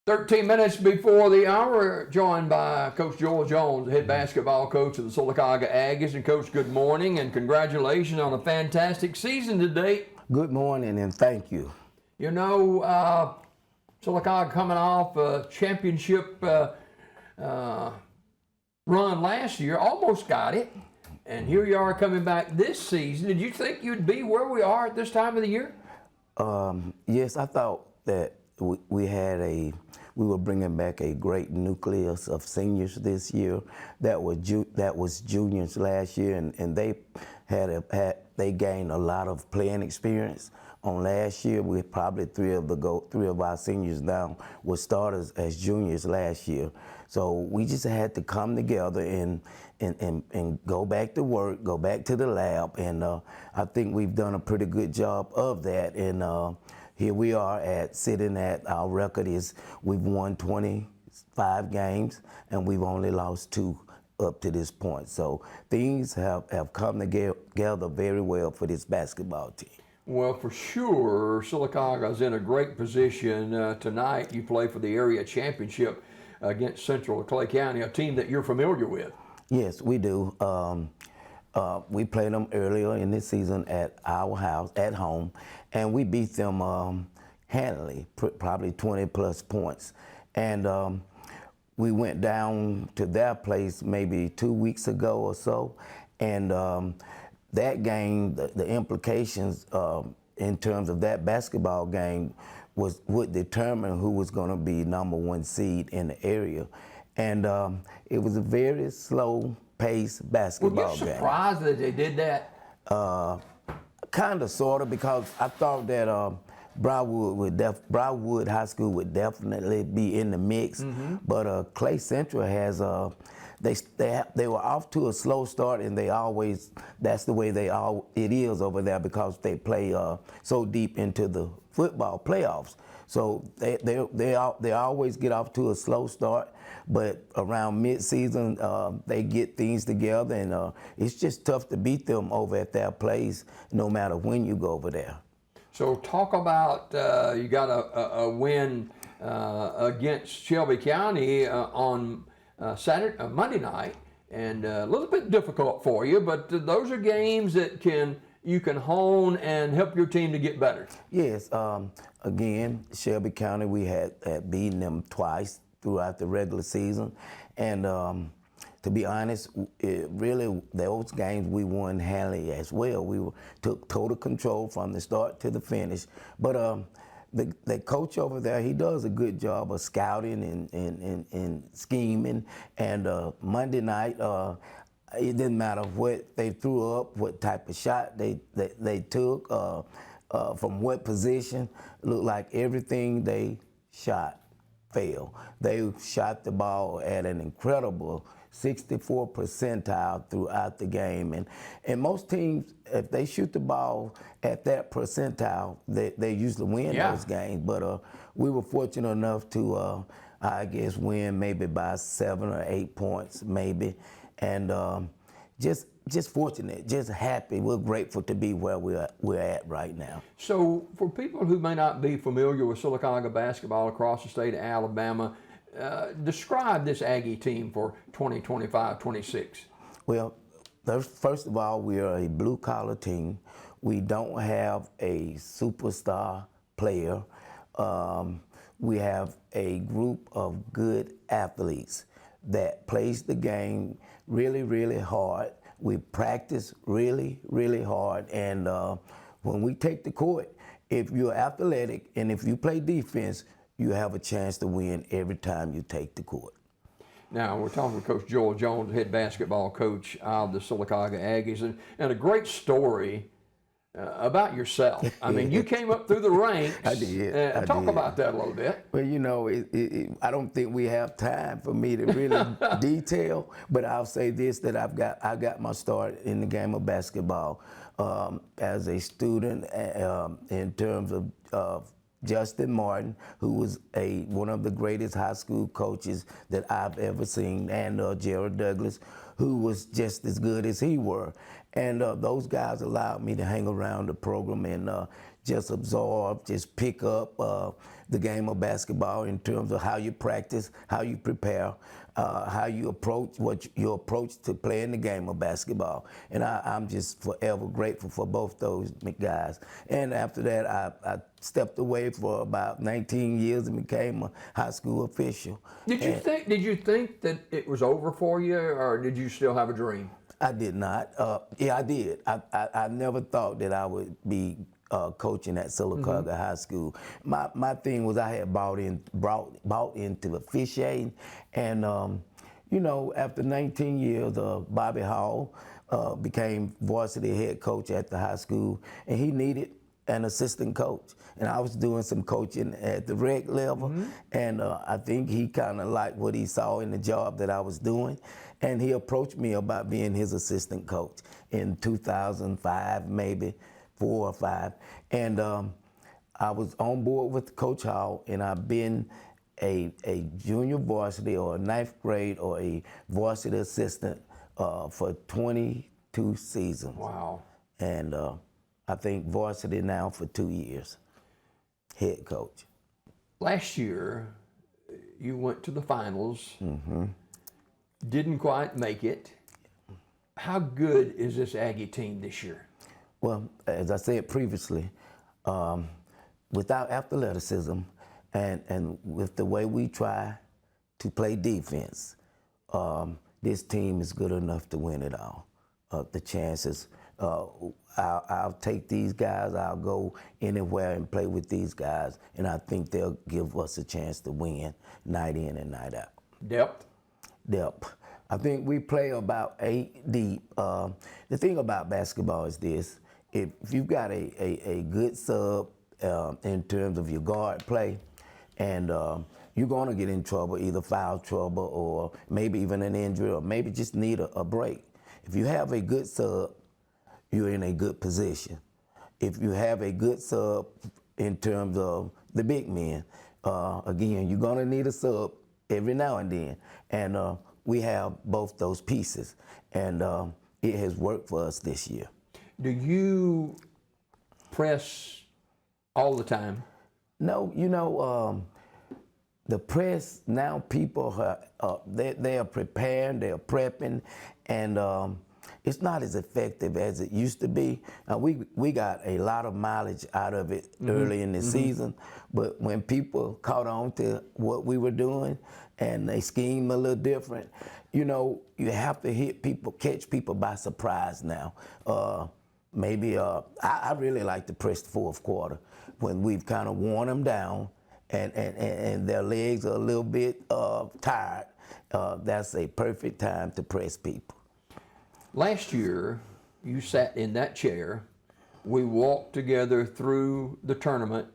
13 minutes before the hour, joined by Coach Joel Jones, head basketball coach of the Sylacauga Aggies. And Coach, good morning and congratulations on a fantastic season to date. Good morning and thank you. You know, Sylacauga coming off a championship run last year, almost got it. And here you are coming back this season. Did you think you'd be where we are at this time of the year? Yes, I thought that we were bringing back a great nucleus of seniors this year. That was juniors last year, and they gained a lot of playing experience. On last year, we probably three of our seniors now were starters as juniors last year. So we just had to come together and go back to work, go back to the lab, and I think we've done a pretty good job of that. And here we are sitting at our record is we've won 25 games and we've only lost 2 up to this point. So things have come together very well for this basketball team. Well, for sure, Sylacauga is in a great position. Tonight you play for the area championship against Central Clay County, a team that you're familiar with. Yes, we do. We played them earlier in this season at our house, at home, and we beat them handily, probably 20 plus points. And we went down to their place maybe 2 weeks ago or so, and that game, the implications in terms of that basketball game would determine who was going to be #1 seed in the area. And it was a very slow-paced basketball game. Were you surprised that they did that? Kind of, sort of, because I thought that Broward High School would definitely be in the mix. Mm-hmm. But Clay Central has they were off to a slow start, and that's the way it is over there because they play so deep into the football playoffs. So they always get off to a slow start, but around mid-season they get things together, and it's just tough to beat them over at their place no matter when you go over there. So talk about you got a win against Shelby County on Monday night, and a little bit difficult for you, but those are games that you can hone and help your team to get better. Yes, again, Shelby County, we had beaten them twice throughout the regular season, and to be honest, really those games we won handily as well. We took total control from the start to the finish, but the coach over there, he does a good job of scouting and scheming, and Monday night, it didn't matter what they threw up, what type of shot they took, from what position. It looked like everything they shot failed. They shot the ball at an incredible 64 percentile throughout the game. And most teams, if they shoot the ball at that percentile, they usually win those games. But we were fortunate enough to, I guess, win maybe by 7 or 8 points, maybe. And just fortunate, just happy. We're grateful to be where we're at right now. So for people who may not be familiar with Sylacauga basketball across the state of Alabama, describe this Aggie team for 2025-26. Well, first of all, we are a blue-collar team. We don't have a superstar player. We have a group of good athletes that plays the game really, really hard. We practice really, really hard. And when we take the court, if you're athletic and if you play defense, you have a chance to win every time you take the court. Now, we're talking with Coach Joel Jones, head basketball coach of the Sylacauga Aggies, and a great story about yourself. I mean, you came up through the ranks. I did. Talk about that a little bit. Well, you know, I don't think we have time for me to really detail, but I'll say this, that I got my start in the game of basketball as a student in terms of Justin Martin, who was one of the greatest high school coaches that I've ever seen, and Gerald Douglas, who was just as good as he were. And those guys allowed me to hang around the program and just absorb, just pick up, the game of basketball in terms of how you practice, how you prepare, how you approach your approach to playing the game of basketball. And I'm just forever grateful for both those guys. And after that, I stepped away for about 19 years and became a high school official. Did you think that it was over for you, or did you still have a dream? I did not. Yeah, I did. I never thought that I would be coaching at Sylacauga High School. My thing was I had bought into officiating, and you know, after 19 years, Bobby Hall became varsity head coach at the high school, and he needed an assistant coach. And I was doing some coaching at the rec level, and I think he kind of liked what he saw in the job that I was doing, and he approached me about being his assistant coach in 2005, maybe 4 or 5, and I was on board with Coach Hall, and I've been a junior varsity or a 9th grade or a varsity assistant for 22 seasons. Wow. And I think varsity now for 2 years, head coach. Last year, you went to the finals, didn't quite make it. How good is this Aggie team this year? Well, as I said previously, without athleticism and with the way we try to play defense, this team is good enough to win it all. The chances, I'll take these guys, I'll go anywhere and play with these guys, and I think they'll give us a chance to win night in and night out. Depth? Depth. I think we play about 8 deep. The thing about basketball is this: if you've got a good sub in terms of your guard play, and you're going to get in trouble, either foul trouble or maybe even an injury or maybe just need a break. If you have a good sub, you're in a good position. If you have a good sub in terms of the big men, again, you're going to need a sub every now and then. And we have both those pieces, and it has worked for us this year. Do you press all the time? No, you know, the press now, people they are preparing, they are prepping, and it's not as effective as it used to be. We got a lot of mileage out of it early in the season, but when people caught on to what we were doing and they scheme a little different, you know, you have to hit people, catch people by surprise now. Maybe I really like to press the fourth quarter when we've kind of worn them down and their legs are a little bit tired. That's a perfect time to press people. Last year, you sat in that chair. We walked together through the tournament,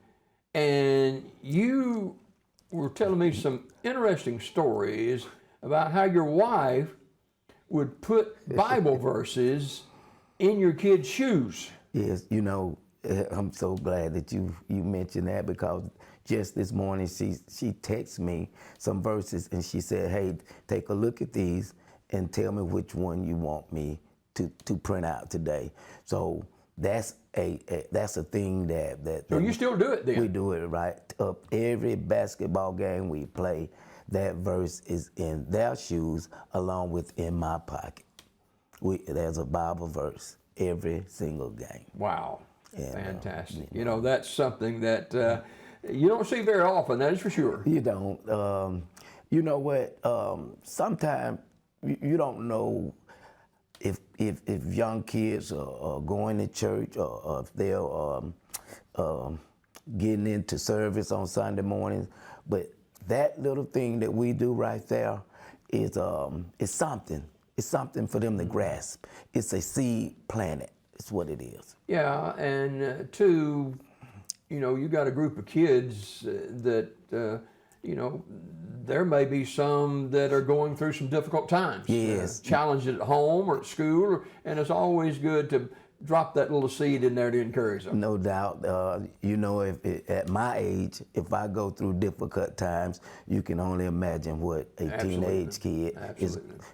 and you were telling me some interesting stories about how your wife would put Bible verses in your kids' shoes. Yes, you know, I'm so glad that you mentioned that, because just this morning she texted me some verses and she said, hey, take a look at these and tell me which one you want me to print out today. So that's a thing that So you still do it then? We do it right up every basketball game we play. That verse is in their shoes along with in my pocket. There's a Bible verse every single game. Wow, And, fantastic. You know, that's something that you don't see very often, that is for sure. You don't. You know what? Sometimes you don't know if young kids are going to church or if they're getting into service on Sunday mornings. But that little thing that we do right there is something. It's something for them to grasp. It's a seed planted. It's what it is. Yeah, and two, you know, you got a group of kids that, you know, there may be some that are going through some difficult times. Yes. Challenges at home or at school, and it's always good to drop that little seed in there to encourage them. No doubt. You know, at my age, if I go through difficult times, you can only imagine what a teenage kid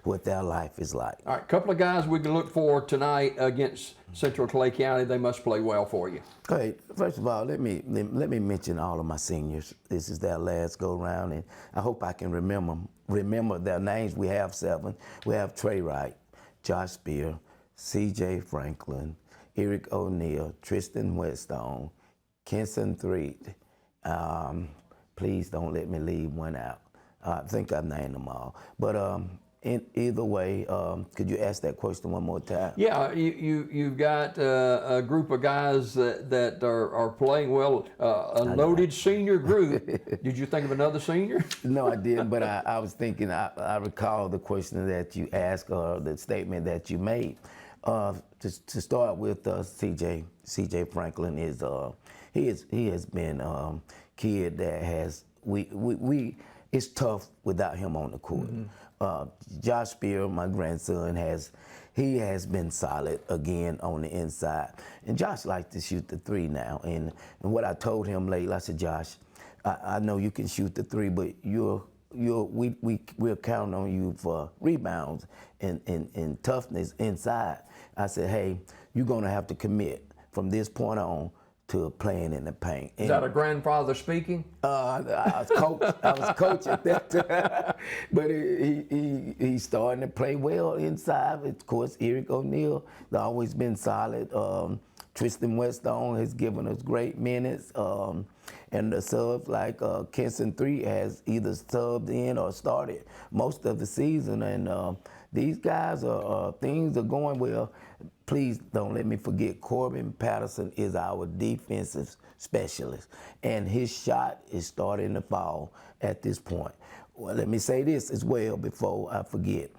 what their life is like. All right, a couple of guys we can look for tonight against Central Clay County. They must play well for you. Okay, first of all, let me mention all of my seniors. This is their last go round, and I hope I can remember their names. We have 7. We have Trey Wright, Josh Spear, C.J. Franklin, Eric O'Neill, Tristan Whetstone, Kenson Threed. Please don't let me leave one out. I think I've named them all. But in either way, could you ask that question one more time? Yeah, you've got a group of guys that are playing well, a loaded senior group. Did you think of another senior? No, I didn't, but I was thinking, I recall the question that you asked or the statement that you made. To start with, C.J. Franklin is he has been kid that has it's tough without him on the court. Josh Spear, my grandson, has been solid again on the inside, and Josh likes to shoot the 3 now. And what I told him lately, I said, Josh, I know you can shoot the 3, but we'll count on you for rebounds and toughness inside. I said, hey, you're gonna have to commit from this point on to playing in the paint. Is that a grandfather speaking? I was coach at that time, but he's starting to play well inside. Of course, Eric O'Neill, they've always been solid. Tristan Whetstone has given us great minutes. And the subs like Kenson Threed has either subbed in or started most of the season. And these guys things are going well. Please don't let me forget, Corbin Patterson is our defensive specialist, and his shot is starting to fall at this point. Well, let me say this as well before I forget.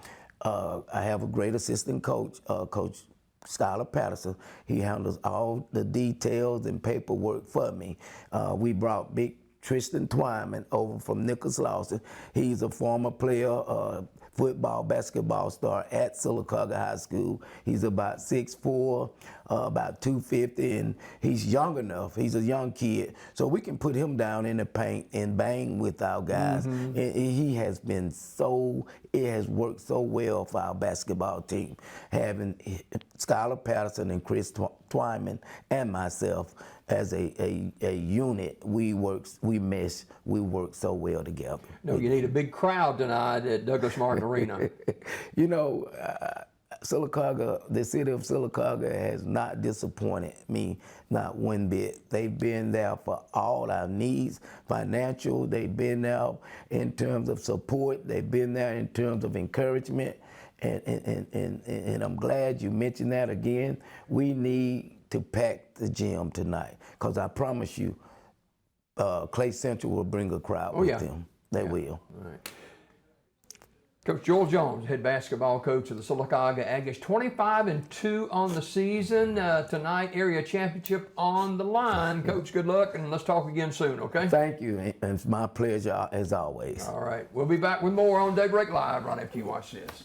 I have a great assistant coach, Coach Skylar Patterson. He handles all the details and paperwork for me. We brought big Tristan Twyman over from Nicholas Lawson. He's a former player, football, basketball star at Sylacauga High School. He's about 6'4", about 250, and he's young enough. He's a young kid, so we can put him down in the paint and bang with our guys. And he has been it has worked so well for our basketball team, having Skylar Patterson and Chris Twyman and myself as a unit. We mesh, we work so well together. No, you need a big crowd tonight at Douglas Martin Arena. You know, Sylacauga, the city of Sylacauga has not disappointed me, not one bit. They've been there for all our needs, financial, they've been there in terms of support, they've been there in terms of encouragement, and I'm glad you mentioned that again. We need to pack the gym tonight, because I promise you, Clay Central will bring a crowd with them. They will. All right. Coach Joel Jones, head basketball coach of the Sylacauga Aggies, 25-2 on the season. Tonight, area championship on the line. Coach, good luck, and let's talk again soon, okay? Thank you, and it's my pleasure as always. All right, we'll be back with more on Daybreak Live right after you watch this.